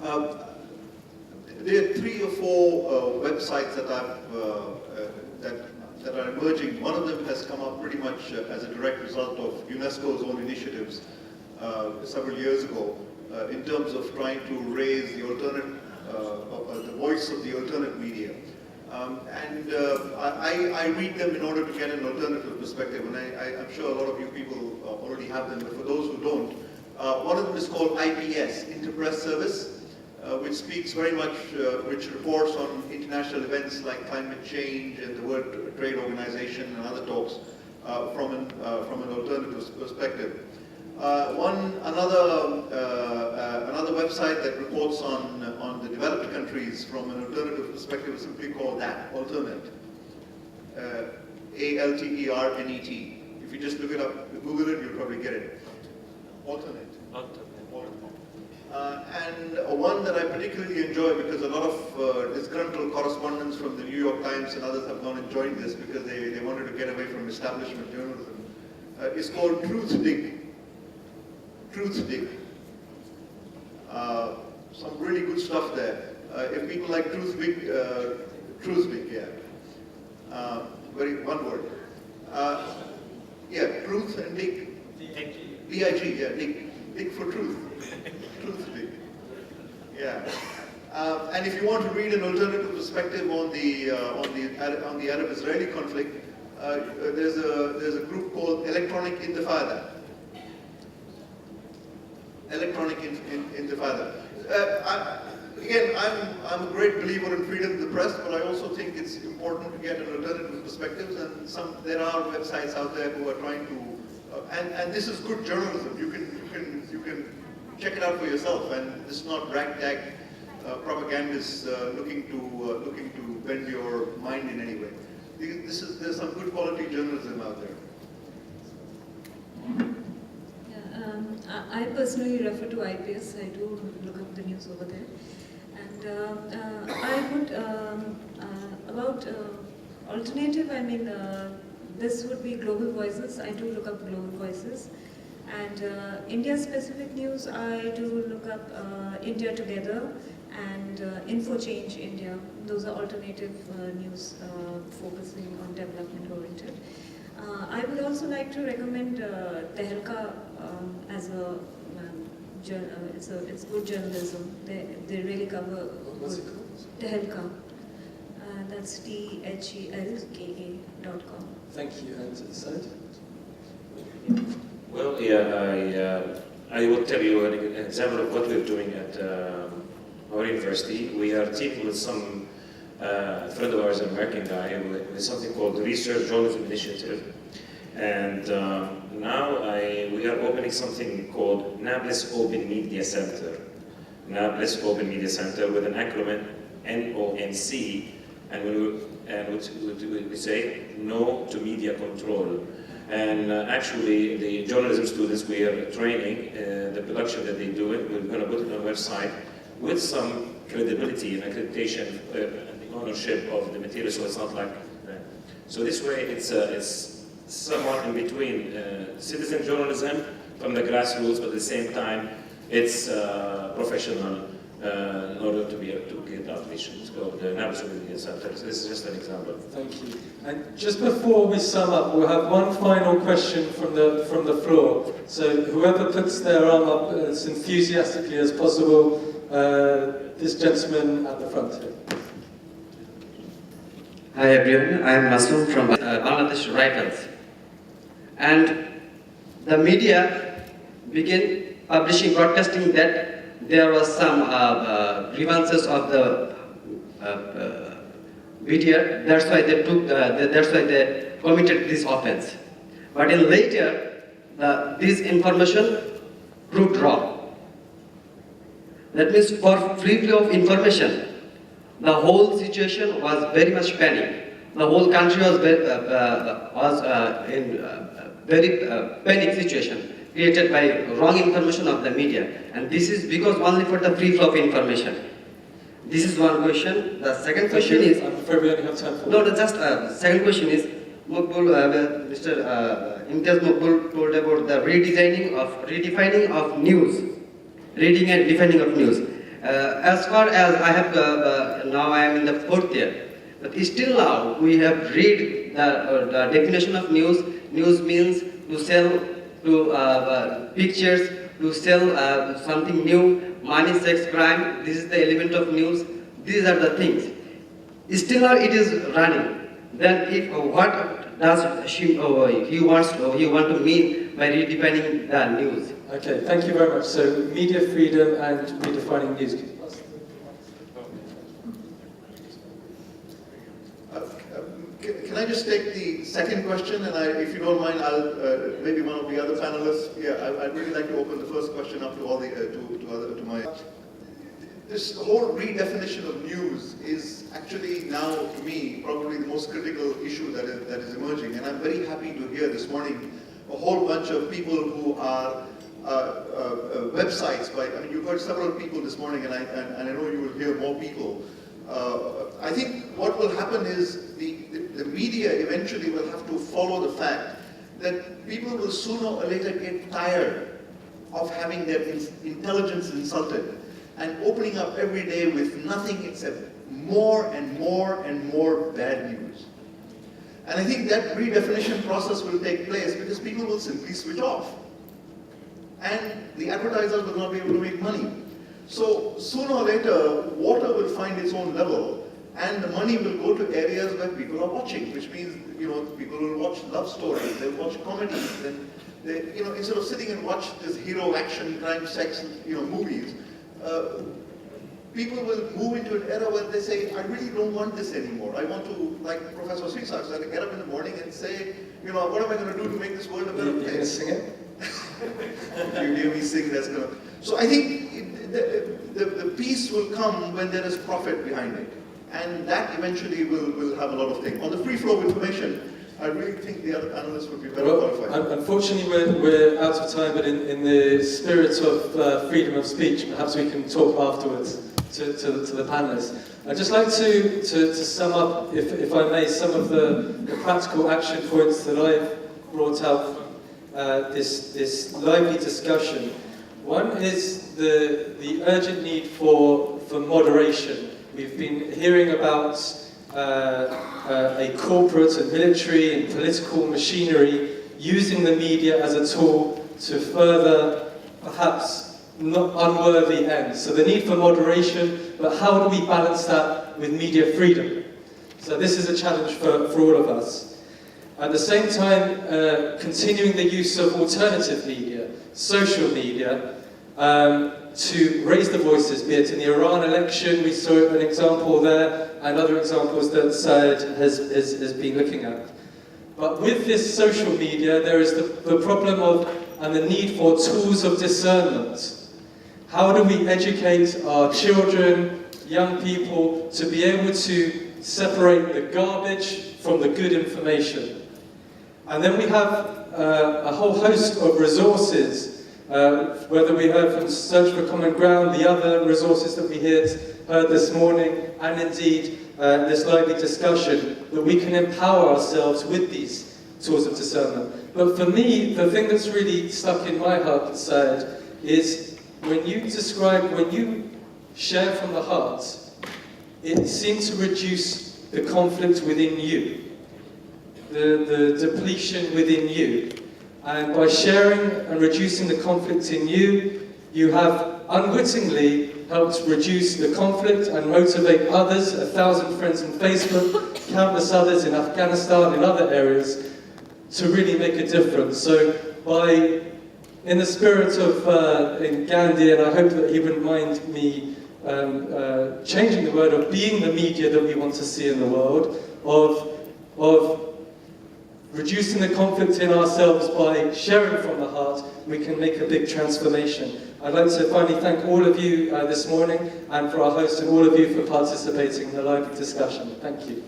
There are 3 or 4 websites that that are emerging. One of them has come up pretty much as a direct result of UNESCO's own initiatives several years ago in terms of trying to raise the alternate, the voice of the alternate media. I read them in order to get an alternative perspective, and I'm sure a lot of you people already have them, but for those who don't, one of them is called IPS, Interpress Service, which speaks very much, which reports on international events like climate change and the World Trade Organization and other talks from an alternative perspective. Another website that reports on the developed countries from an alternative perspective is simply called that, Alternate. ALTERNET. If you just look it up, Google it, you'll probably get it. Alternate. And one that I particularly enjoy because a lot of disgruntled correspondents from the New York Times and others have gone and joined this because they wanted to get away from establishment journalism, is called Truthdig. Truthdig. Some really good stuff there. If people like Truthdig, yeah. One word. Yeah, Truth and Dig. D-I-G, yeah, Dig. Dig for truth. Truthdig. Yeah. And if you want to read an alternative perspective on the Arab-Israeli conflict, there's a group called Electronic Intifada. Electronic Intifada. Again, I'm a great believer in freedom of the press, but I also think it's important to get an alternative perspectives. And there are websites out there who are trying to, and this is good journalism. You can check it out for yourself, and this is not ragtag propagandists looking to bend your mind in any way. There's some good quality journalism out there. I personally refer to IPS. I do look up the news over there, and I would about alternative. I mean, this would be Global Voices. I do look up Global Voices, and India-specific news. I do look up India Together and Info Change India. Those are alternative news focusing on development oriented. I would also like to recommend Tehelka as a it's good journalism. They really cover What's it called? Tehelka. That's THELKA.com. Thank you. And to the side. Well, yeah, I will tell you an example of what we're doing at our university. We are teaming with some friend of ours, an American guy, with something called the Research Journalism Initiative. And now we are opening something called Nablus Open Media Center. Nablus Open Media Center with an acronym NONC, and we say No to Media Control. And actually, the journalism students we are training, the production that they do it, we're going to put it on a website with some credibility and accreditation and the ownership of the material, so it's not like that. So this way, it's somewhat in between citizen journalism from the grassroots, but at the same time, it's professional in order to be able to get outreach. It's called the Nablus Media Center. So this is just an example. Thank you. And just before we sum up, we'll have one final question from the floor. So whoever puts their arm up as enthusiastically as possible, this gentleman at the front here. Hi everyone, I am Masoom from Bangladesh Writers. And the media began broadcasting that there was some grievances of the media. That's why they committed this offense. But in later, this information proved wrong. That means for free flow of information, the whole situation was very much panic. The whole country was in very panic situation created by wrong information of the media. And this is because only for the free flow of information. This is one question. The second question is... I'm afraid we only have time for No, just second question is, Muqbil, Mr. Imtiaz Muqbil told about the redefining of news. Reading and defining of news. As far as I have, now I am in the 4th year, but still now we have read the definition of news. News means to sell pictures, to sell something new, money, sex, crime. This is the element of news. These are the things. Still now it is running. Then if what does he want to mean by redefining the news? Okay, thank you very much. So, media freedom and redefining news. Can I just take the second question, and if you don't mind, I'll maybe one of the other panelists. Yeah, I'd really like to open the first question up to all the to my. This whole redefinition of news is actually now, to me, probably the most critical issue that is emerging, and I'm very happy to hear this morning a whole bunch of people who are websites. I mean, you've heard several people this morning, and I know you will hear more people. I think what will happen is the media eventually will have to follow the fact that people will sooner or later get tired of having their intelligence insulted and opening up every day with nothing except more and more and more bad news. And I think that redefinition process will take place because people will simply switch off. And the advertisers will not be able to make money. So sooner or later, water will find its own level, and the money will go to areas where people are watching, which means, people will watch love stories, they'll watch comedies, and instead of sitting and watch this hero action, crime, sex, movies, people will move into an era where they say, I really don't want this anymore. I want to, like Professor Srisakdi, get up in the morning and say, what am I going to do to make this world a better place? You're going to sing it? If you hear me sing, that's going to... So I think the peace will come when there is profit behind it. And that eventually will have a lot of things. On the free flow of information, I really think the other panelists would be better qualified. Unfortunately, we're out of time, but in the spirit of freedom of speech, perhaps we can talk afterwards to the panelists. I'd just like to sum up, if I may, some of the practical action points that I've brought out from this lively discussion. One is the urgent need for moderation. We've been hearing about a corporate and military and political machinery using the media as a tool to further, perhaps, not unworthy ends. So the need for moderation, but how do we balance that with media freedom? So this is a challenge for all of us. At the same time, continuing the use of alternative media, social media, to raise the voices, be it in the Iran election, we saw an example there, and other examples that Syed has been looking at. But with this social media, there is the problem of, and the need for tools of discernment. How do we educate our children, young people, to be able to separate the garbage from the good information? And then we have a whole host of resources, whether we heard from Search for Common Ground, the other resources that we heard this morning, and indeed this lively discussion, that we can empower ourselves with these tools of discernment. But for me, the thing that's really stuck in my heart, Syed, is when you share from the heart, it seems to reduce the conflict within you, the depletion within you. And by sharing and reducing the conflict in you, you have unwittingly helped reduce the conflict and motivate others, 1,000 friends on Facebook, countless others in Afghanistan, in other areas, to really make a difference. So in the spirit of in Gandhi, and I hope that he wouldn't mind me changing the word of being the media that we want to see in the world, of reducing the conflict in ourselves by sharing from the heart, we can make a big transformation. I'd like to finally thank all of you this morning, and for our host and all of you for participating in the lively discussion. Thank you.